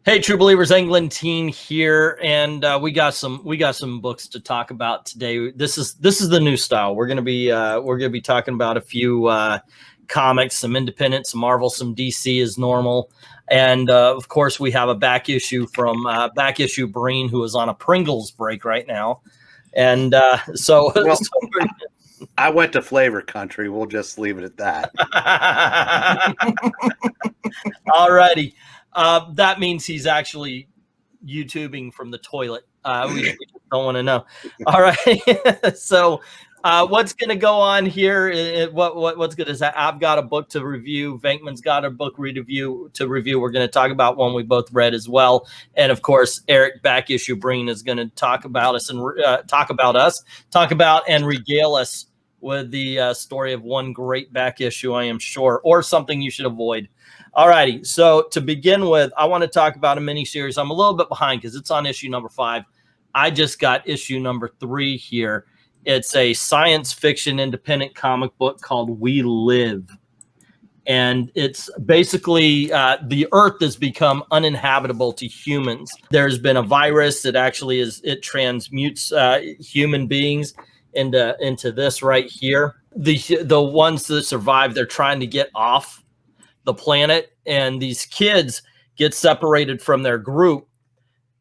Hey, True Believers, Englentine here, and we got some books to talk about today. This is the new style. We're gonna be talking about a few comics, some independent, some Marvel, some DC as normal, and of course we have a back issue from back issue Breen, who is on a Pringles break right now, and so. Well, I went to flavor country. We'll just leave it at that. All righty. That means he's actually YouTubing from the toilet. We just don't want to know. All right. So what's going to go on here? What's good is that I've got a book to review. Venkman's got a book to review. We're going to talk about one we both read as well. And of course, Eric Back Issue Breen is going to talk about us and talk about and regale us with the story of one great back issue, I am sure, or something you should avoid. All righty. So to begin with, I want to talk about a mini series. I'm a little bit behind because it's on issue number 5. I just got issue number 3 here. It's a science fiction independent comic book called We Live. And it's basically the Earth has become uninhabitable to humans. There's been a virus that actually it transmutes human beings into this right here. The ones that survive, they're trying to get off the planet, and these kids get separated from their group,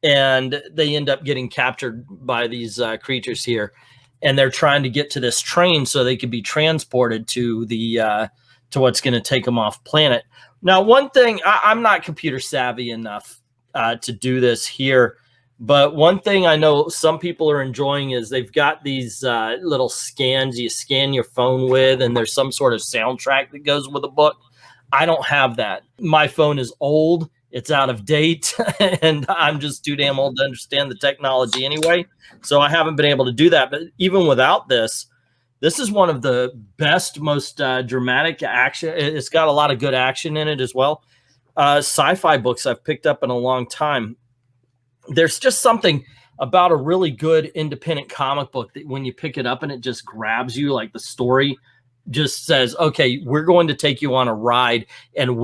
and they end up getting captured by these creatures here, and they're trying to get to this train so they could be transported to the to what's going to take them off planet. Now, one thing, I'm not computer savvy enough to do this here, but one thing I know some people are enjoying is they've got these little scans you scan your phone with, and there's some sort of soundtrack that goes with the book. I don't have that. My phone is old. It's out of date, and I'm just too damn old to understand the technology anyway. So I haven't been able to do that. But even without this, this is one of the best, most dramatic action. It's got a lot of good action in it as well. Sci-fi books I've picked up in a long time. There's just something about a really good independent comic book that when you pick it up and it just grabs you, like the story just says, okay, we're going to take you on a ride, and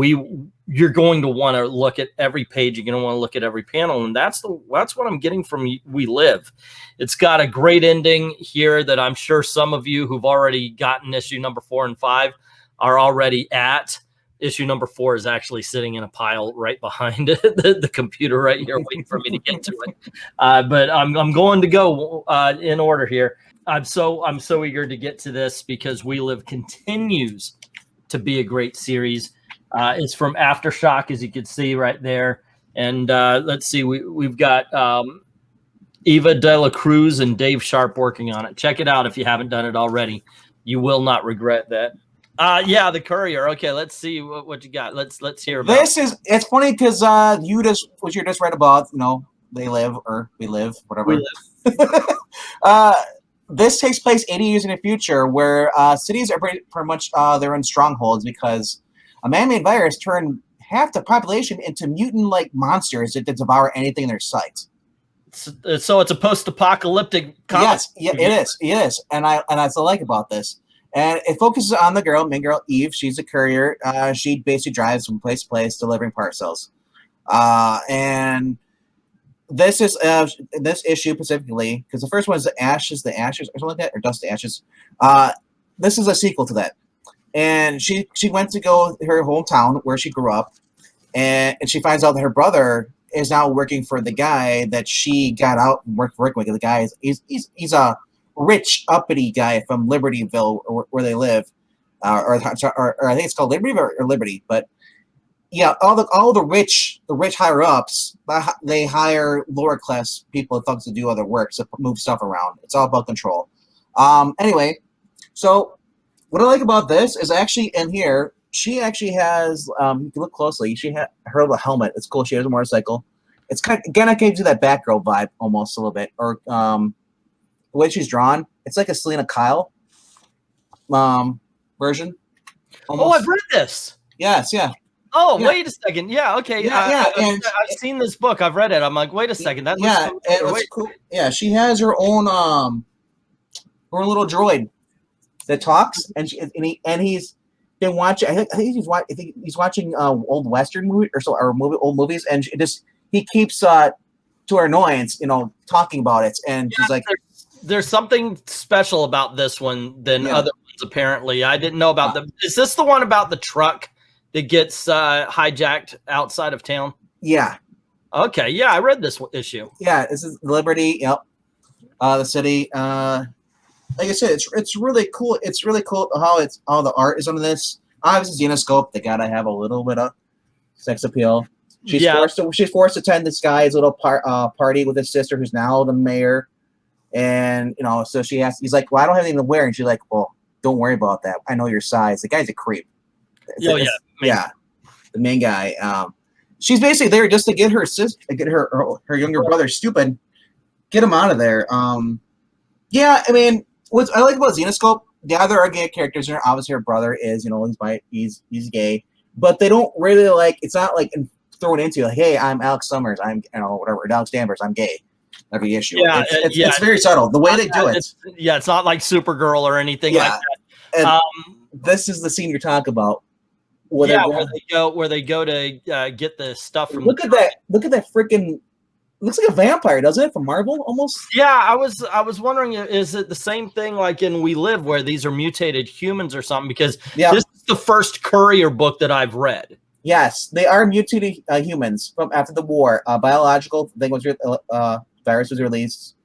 you're going to want to look at every page. You're going to want to look at every panel. And that's what I'm getting from We Live. It's got a great ending here that I'm sure some of you who've already gotten issue number 4 and 5 are already at. Issue number 4 is actually sitting in a pile right behind the computer right here, waiting for me to get to it. But I'm going to go in order here. I'm so eager to get to this because We Live continues to be a great series. It's from Aftershock, as you can see right there. And let's see, we've got Eva De La Cruz and Dave Sharp working on it. Check it out if you haven't done it already. You will not regret that. Yeah, the Courier. Okay, let's see what you got. Let's hear about this. It's funny because you just read about, They Live or We Live, whatever. We Live. This takes place 80 years in the future, where cities are pretty much they're in strongholds because a man-made virus turned half the population into mutant-like monsters that devour anything in their sight. So it's a post-apocalyptic comic. Yes, yeah, it is, and that's what I like about this. And it focuses on the main girl, Eve. She's a courier. She basically drives from place to place delivering parcels. And this is this issue specifically, because the first one is the Ashes, or something like that, or Dust to Ashes. This is a sequel to that. And she went to go to her hometown where she grew up, and she finds out that her brother is now working for the guy that she got out and working with. The guy he's a rich, uppity guy from Libertyville, where they live, or I think it's called Libertyville or Liberty. But yeah, all the rich higher ups, they hire lower class people to do other work, to move stuff around. It's all about control. Anyway, so what I like about this is actually in here, she actually has. If you look closely, she had her little helmet. It's cool. She has a motorcycle. It's kind of, again, I gives you that Batgirl vibe almost a little bit, or the way she's drawn, it's like a Selena Kyle version. Almost. Oh, I've read this. Yes, yeah. Oh, yeah. Wait a second. Yeah, okay. Yeah. I've seen this book. I've read it. I'm like, wait a second. That looks cool. Yeah, she has her own her little droid that talks, and he's been watching. I think he's watching old Western movie old movies, and he keeps to her annoyance, talking about it, and she's like, there's something special about this one than other ones. Apparently, I didn't know about them. Is this the one about the truck that gets hijacked outside of town? Yeah. Okay. Yeah, I read this issue. Yeah, this is Liberty. Yep. The city. Like I said, it's really cool. It's really cool how the art is on this. Obviously, Xenoscope, they gotta have a little bit of sex appeal. She's forced to attend this guy's little party with his sister, who's now the mayor. And so he's like, well, I don't have anything to wear, and she's like, well, don't worry about that. I know your size. The guy's a creep. The main guy. She's basically there just to get her her younger brother stupid, get him out of there. Yeah, I mean, what I like about Xenoscope, yeah, there are gay characters in her. Obviously, her brother is, he's gay, but they don't really it's not like thrown into like, hey, I'm Alex Summers, I'm whatever, Alex Danvers, I'm gay. Every issue, it's very subtle the way they do it. It's not like Supergirl or anything like that. And this is the scene you're talking about. Where they go to get the stuff from. Look at that freaking. Looks like a vampire, doesn't it? From Marvel, almost. Yeah, I was wondering, is it the same thing like in We Live, where these are mutated humans or something? Because this is the first Courier book that I've read. Yes, they are mutated humans from after the war. Biological thing was virus was released,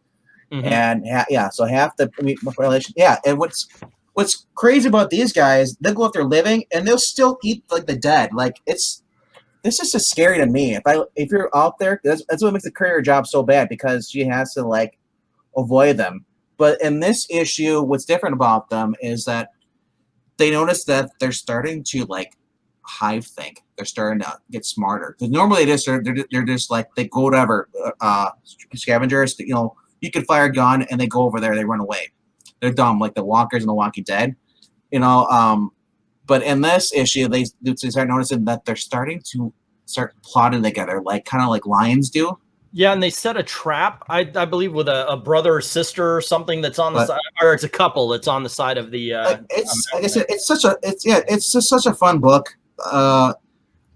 and so half the population. Yeah, and what's crazy about these guys? They'll go out there living, and they'll still eat like the dead. Like this is just scary to me. If you're out there, that's what makes the Courier job so bad, because she has to avoid them. But in this issue, what's different about them is that they notice that they're starting to hive think. They're starting to get smarter. Because normally they're just they go whatever scavengers. You can fire a gun and they go over there. They run away. They're dumb, like the Walkers and the Walking Dead. But in this issue, they start noticing that they're starting to plotting together, kind of like lions do. Yeah, and they set a trap, I believe, with a brother or sister or something that's on the side, or it's a couple that's on the side of the. It's like I said, it's just such a fun book.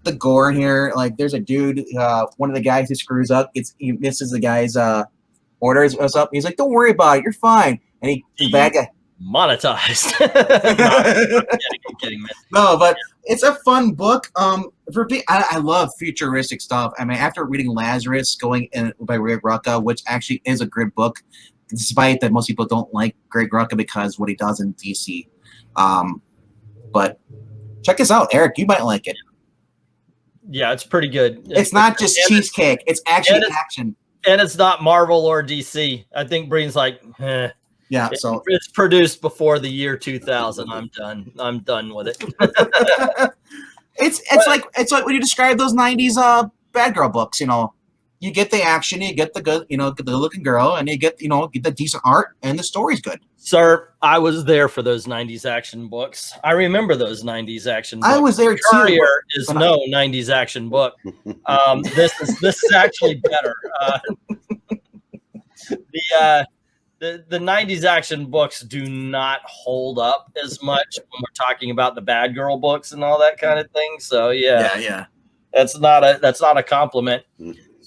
The gore here, there's a dude, one of the guys who screws up, he misses the guy's orders. What's up? He's like, "Don't worry about it, you're fine." And the bad guy. Monetized. Kidding, man. No, but it's a fun book. I love futuristic stuff. I mean, after reading Lazarus by Greg Rucka, which actually is a good book, despite that most people don't like Greg Rucka because what he does in DC. But check this out, Eric. You might like it. Yeah, it's pretty good. It's not just cheesecake. It's actually action. And it's not Marvel or DC. I think Breen's yeah, so it's produced before the year 2000. I'm done with it. it's like when you describe those 90s bad girl books, you get the action, you get the good, get the looking girl, and you get the decent art, and the story's good. Sir, I was there for those 90s action books. I remember those 90s action books. I was there too. Courier is no 90s action book. This is actually better. The 90s action books do not hold up as much when we're talking about the bad girl books and all that kind of thing. So yeah. That's not a compliment.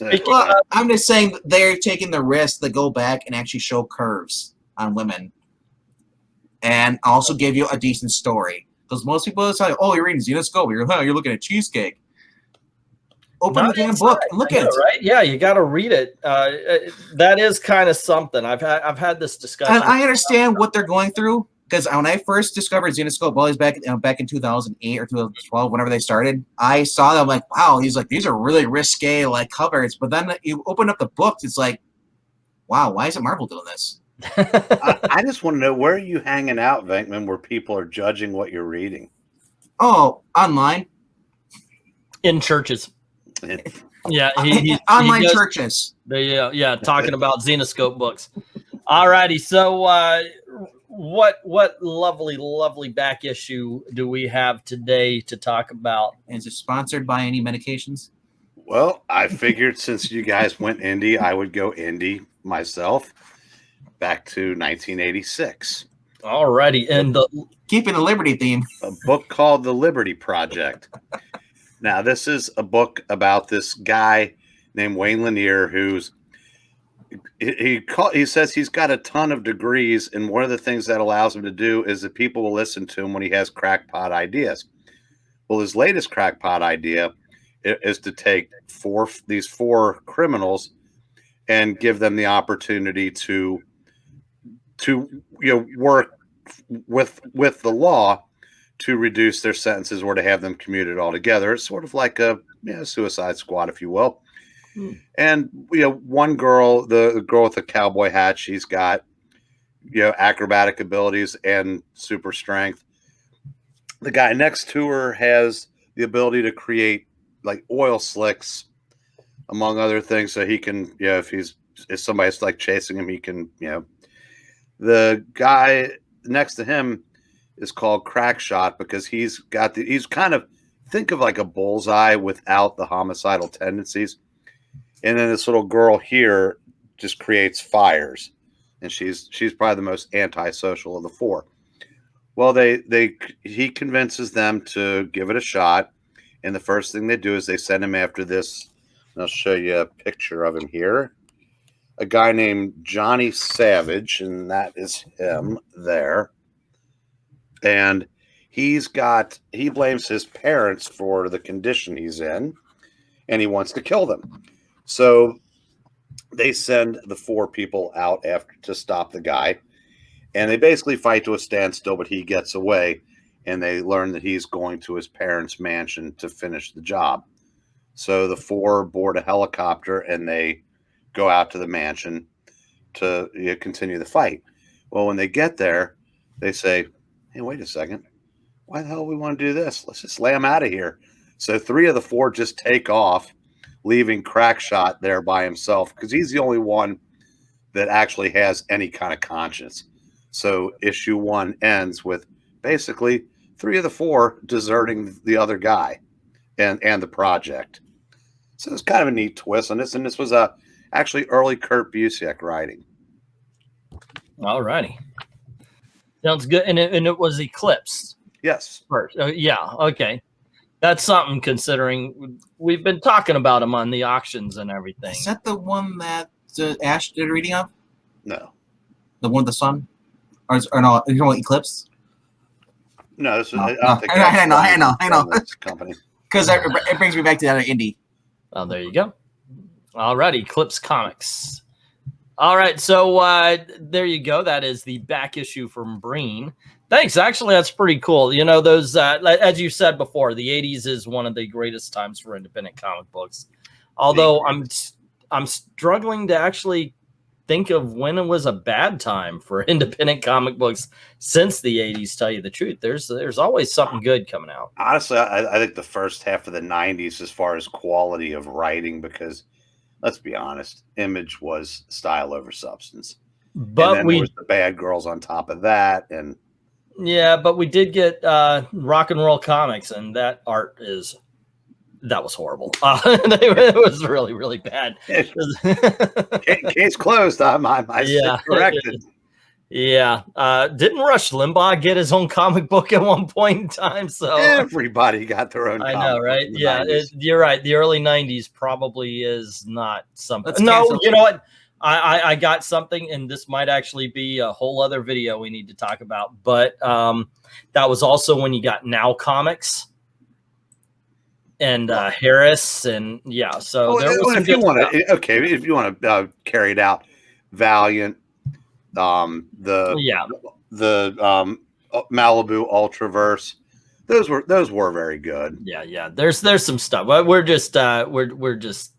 Well, I'm just saying they're taking the risk to go back and actually show curves on women, and also give you a decent story. Because most people say, "Oh, you're reading Xenoscope. You're looking at cheesecake." Open the damn book and look at it. Right? Yeah, you got to read it. That is kind of something. I've had this discussion. And I understand what they're going through, because when I first discovered Xenoscope, always back in 2008 or 2012, whenever they started, I saw them wow. He's like, these are really risque covers. But then you open up the book, it's like, wow, why isn't Marvel doing this? I just want to know, where are you hanging out, Venkman, where people are judging what you're reading? Oh, online. In churches. Yeah, online churches. Yeah, talking about Xenoscope books. All righty, so what lovely back issue do we have today to talk about? Is it sponsored by any medications? Well, I figured since you guys went indie, I would go indie myself, back to 1986. All righty, and keeping the Liberty theme. A book called The Liberty Project. Now, this is a book about this guy named Wayne Lanier, who's he says he's got a ton of degrees, and one of the things that allows him to do is that people will listen to him when he has crackpot ideas. Well, his latest crackpot idea is to take these four criminals and give them the opportunity to work with the law to reduce their sentences or to have them commuted altogether. It's sort of like a Suicide Squad, if you will. And one girl, the girl with the cowboy hat, she's got acrobatic abilities and super strength. The guy next to her has the ability to create like oil slicks, among other things, so he can if somebody's like chasing him, he can The guy next to him is called Crackshot because he's kind of, think of like a bullseye without the homicidal tendencies. And then this little girl here just creates fires, and she's probably the most antisocial of the four. Well, he convinces them to give it a shot, and the first thing they do is they send him after this. I'll show you a picture of him here. A guy named Johnny Savage, and that is him there. And he blames his parents for the condition he's in, and he wants to kill them. So they send the four people out to stop the guy, and they basically fight to a standstill, but he gets away, and they learn that he's going to his parents' mansion to finish the job. So the four board a helicopter, and they go out to the mansion to continue the fight. Well, when they get there, they say, hey, wait a second. Why the hell do we want to do this? Let's just lay them out of here. So three of the four just take off, leaving Crackshot there by himself because he's the only one that actually has any kind of conscience. So issue 1 ends with basically three of the four deserting the other guy and the project. So it's kind of a neat twist on this. And this was actually early Kurt Busiek writing. All righty. Sounds good. And it was Eclipse. Yes. First. Yeah. Okay. That's something considering we've been talking about them on the auctions and everything. Is that the one that Ash did a reading of? No. The one with the sun? Or no, you know what, Eclipse? No, this is, No, I don't think I know. This company. Because it brings me back to the other indie. Oh, there you go. All right, Eclipse Comics. All right, so there you go. That is the back issue from Breen. Thanks. Actually, that's pretty cool. Those, as you said before, the 80s is one of the greatest times for independent comic books. Although I'm struggling to actually think of when it was a bad time for independent comic books since the 80s, tell you the truth. There's always something good coming out. Honestly, I think the first half of the 90s as far as quality of writing, because let's be honest, Image was style over substance. But and then there was the Bad Girls on top of that. And yeah, but we did get Rock and Roll Comics, and that art that was horrible. It was really, really bad. Case closed. I corrected. Yeah. Didn't Rush Limbaugh get his own comic book at one point in time? So everybody got their own. I know, right? Yeah, you're right. The early 90s probably is not something. No, you know what? I got something, and this might actually be a whole other video we need to talk about. But that was also when you got Now Comics and Harris, and yeah. So there was if you want to carry it out, Valiant, the Malibu Ultraverse, those were very good. Yeah. There's some stuff. We're just we're just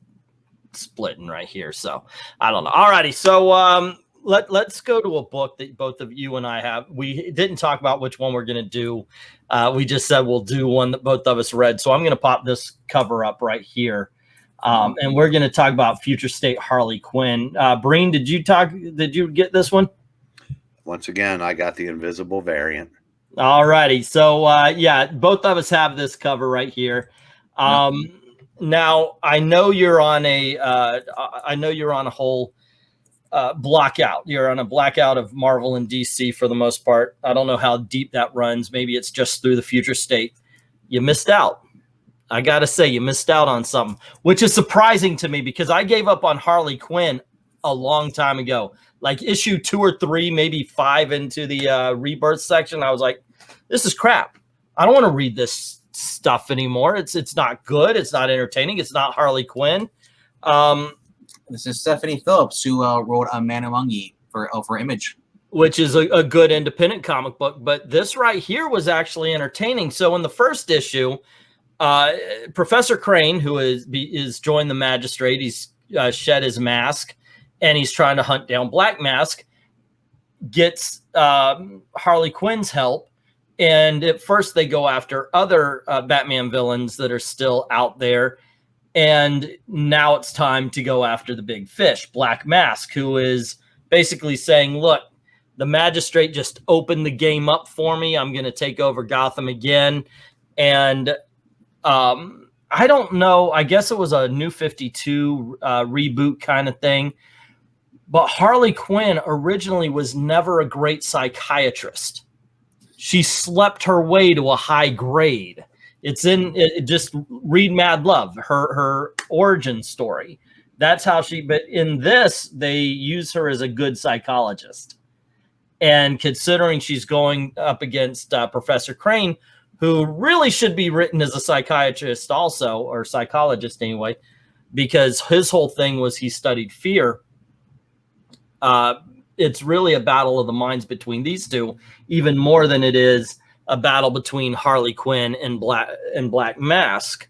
splitting right here, so I don't know. Alrighty, so let's go to a book that both of you and I have. We didn't talk about which one we're gonna do. We just said we'll do one that both of us read. So I'm gonna pop this cover up right here, and we're gonna talk about Future State Harley Quinn. Breen, did you get this one? Once again, I got the invisible variant. Alrighty, so yeah, both of us have this cover right here. Now I know you're on a whole blackout. You're on a blackout of Marvel and DC for the most part. I don't know how deep that runs. Maybe it's just through the Future State. You missed out. I gotta say, you missed out on something, which is surprising to me because I gave up on Harley Quinn a long time ago. Like issue 2 or 3, maybe 5 into the Rebirth section. I was like, this is crap. I don't want to read this stuff anymore. It's not good. It's not entertaining. It's not Harley Quinn. This is Stephanie Phillips, who wrote A Man Among Ye for Image. Which is a good independent comic book. But this right here was actually entertaining. So in the first issue, Professor Crane, who is joined the magistrate, he's shed his mask, and he's trying to hunt down Black Mask, gets Harley Quinn's help. And at first they go after other Batman villains that are still out there. And now it's time to go after the big fish, Black Mask, who is basically saying, look, the magistrate just opened the game up for me. I'm going to take over Gotham again. And I don't know. I guess it was a New 52 reboot kind of thing. But Harley Quinn originally was never a great psychiatrist. She slept her way to a high grade. It's just read Mad Love, her origin story. That's how but in this, they use her as a good psychologist. And considering she's going up against Professor Crane, who really should be written as a psychiatrist also, or psychologist anyway, because his whole thing was he studied fear. It's really a battle of the minds between these two, even more than it is a battle between Harley Quinn and Black Mask.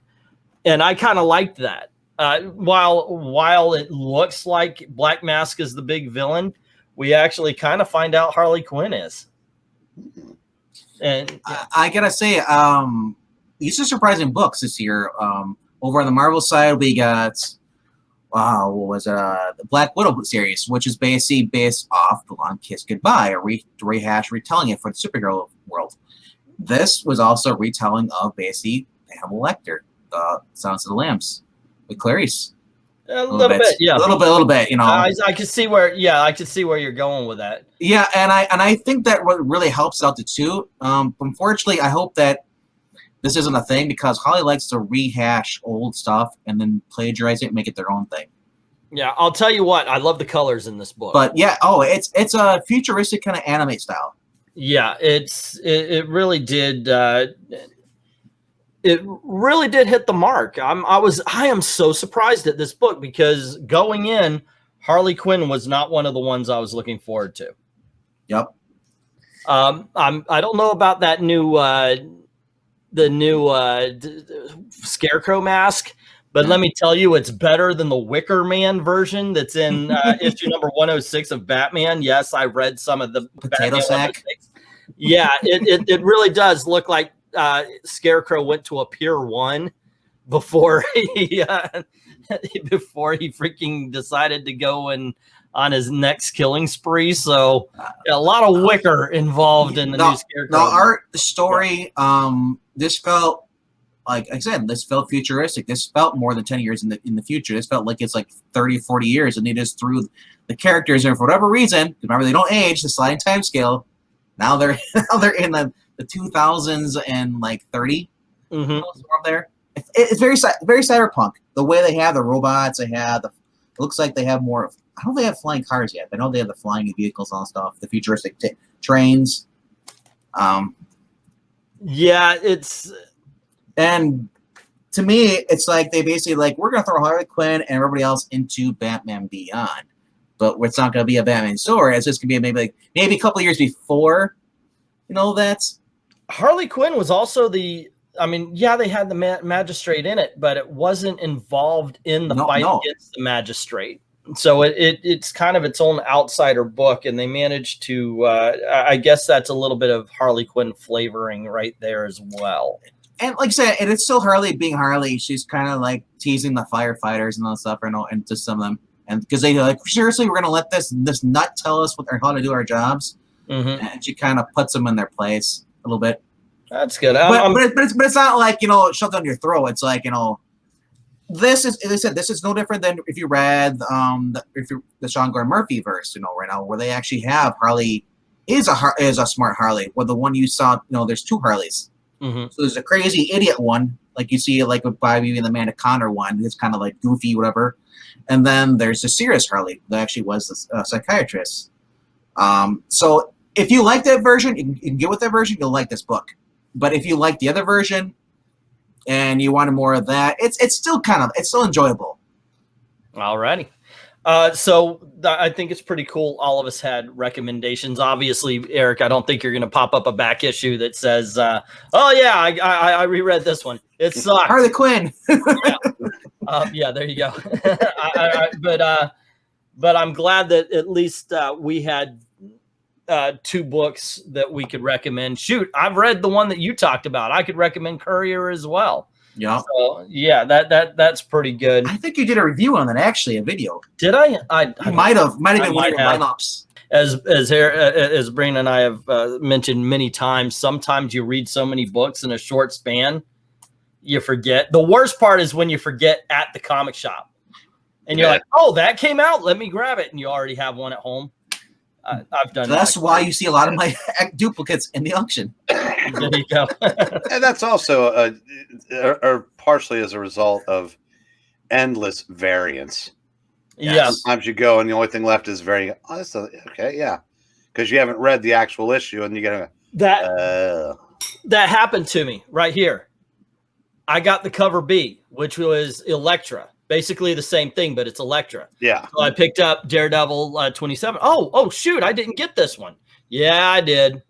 And I kind of liked that. While it looks like Black Mask is the big villain, we actually kind of find out Harley Quinn is. And yeah. I gotta say, these are surprising books this year. Over on the Marvel side, we got what was the Black Widow series, which is basically based off the Long Kiss Goodbye, a rehash retelling it for the superhero world. This was also a retelling of basically Hannibal Lecter, Silence of the Lambs, with Clarice. A little bit, yeah, a little bit. You know, I could see where, I could see where you're going with that. Yeah, and I think that what really helps out the two. Unfortunately, I hope that this isn't a thing because Holly likes to rehash old stuff and then plagiarize it and make it their own thing. Yeah, I'll tell you what, I love the colors in this book. But yeah, it's a futuristic kind of anime style. Yeah, it really did. It really did hit the mark. I am so surprised at this book because going in, Harley Quinn was not one of the ones I was looking forward to. Yep. I don't know about that new Scarecrow mask, but let me tell you, it's better than the Wicker Man version that's in issue number 106 of Batman. Yes, I read some of the Potato Sack. Yeah, it really does look like Scarecrow went to a Pier 1 before he freaking decided to go on his next killing spree. So a lot of wicker involved in the new Scarecrow. The art, the story, this felt like I said, this felt futuristic. This felt more than 10 years in the future. This felt like it's like 30, 40 years, and they just threw the characters in for whatever reason. Remember, they don't age, the sliding time scale. Now they're in the 2000s and like 30. Mm-hmm. There. It's very cyberpunk. The way they have the robots, it looks like they have more of. I don't think they have flying cars yet. I know they have the flying vehicles and stuff. The futuristic trains. Yeah, and to me, it's like they basically like we're gonna throw Harley Quinn and everybody else into Batman Beyond, but it's not gonna be a Batman story. It's just gonna be maybe a couple of years before. That's Harley Quinn was also they had the magistrate in it, but it wasn't involved in the fight against the magistrate. So it's kind of its own outsider book, and they managed to. I guess that's a little bit of Harley Quinn flavoring right there as well. And like I said, and it's still Harley being Harley. She's kind of like teasing the firefighters and all that stuff, and just some of them, and because they like seriously, we're gonna let this nut tell us how to do our jobs, and she kind of puts them in their place a little bit. That's good. But it's not like shoved down your throat. It's like this is, as I said, this is no different than if you read the Sean Gordon Murphy verse, right now, where they actually have Harley is a smart Harley. Where the one you saw, there's two Harleys. Mm-hmm. So there's a crazy idiot one, like you see like with Bobby and the Amanda Connor one. It's kind of like goofy, whatever. And then there's the serious Harley that actually was the psychiatrist. So if you like that version, you can get with that version, you'll like this book. But if you like the other version and you wanted more of that, it's still enjoyable. Alrighty. So I think it's pretty cool. All of us had recommendations. Obviously, Eric, I don't think you're going to pop up a back issue that says, "Oh yeah, I reread this one. It sucked." Harley Quinn. Yeah, there you go. But I'm glad that at least we had 2 books that we could recommend. Shoot, I've read the one that you talked about. I could recommend Courier as well. Yeah. So yeah, that's pretty good. I think you did a review on that, actually, a video. Did I? You might have been one of your lineups. As Breen and I have mentioned many times, sometimes you read so many books in a short span, you forget. The worst part is when you forget at the comic shop, and you're like, "Oh, that came out. Let me grab it," and you already have one at home. I've done. That's why you see a lot of my duplicates in the auction. There you go. And that's also or partially as a result of endless variants. Yeah. Sometimes you go and the only thing left is variant. Oh, that's okay, yeah, because you haven't read the actual issue, and you get that happened to me right here. I got the cover B, which was Elektra. Basically the same thing, but it's Elektra. Yeah. So I picked up Daredevil 27. Oh, shoot. I didn't get this one. Yeah, I did.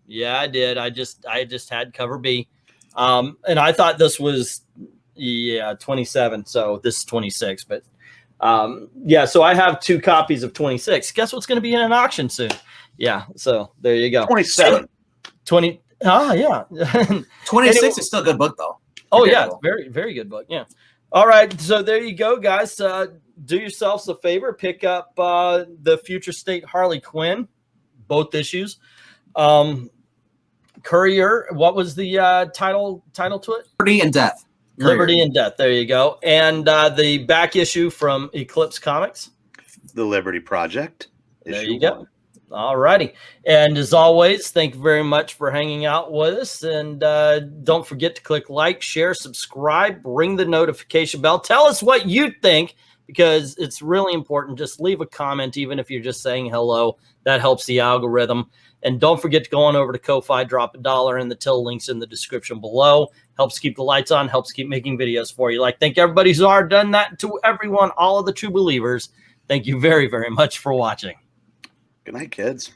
I just had cover B. And I thought this was, 27. So this is 26. But yeah, so I have 2 copies of 26. Guess what's going to be in an auction soon? Yeah. So there you go. 27. 20. Yeah. 26 is still a good book, though. Oh, yeah. Very, very good book. Yeah. All right, so there you go, guys. Do yourselves a favor. Pick up the Future State Harley Quinn, both issues. Courier, what was the title to it? Liberty and Death. Liberty and Death, there you go. And the back issue from Eclipse Comics. The Liberty Project. There you go. All righty. And as always, thank you very much for hanging out with us. And don't forget to click like, share, subscribe, ring the notification bell. Tell us what you think, because it's really important. Just leave a comment, even if you're just saying hello. That helps the algorithm. And don't forget to go on over to Ko-Fi, drop $1 in the till links in the description below. Helps keep the lights on, helps keep making videos for you. Thank everybody who's already done that. To everyone, all of the true believers, thank you very, very much for watching. Good night, kids.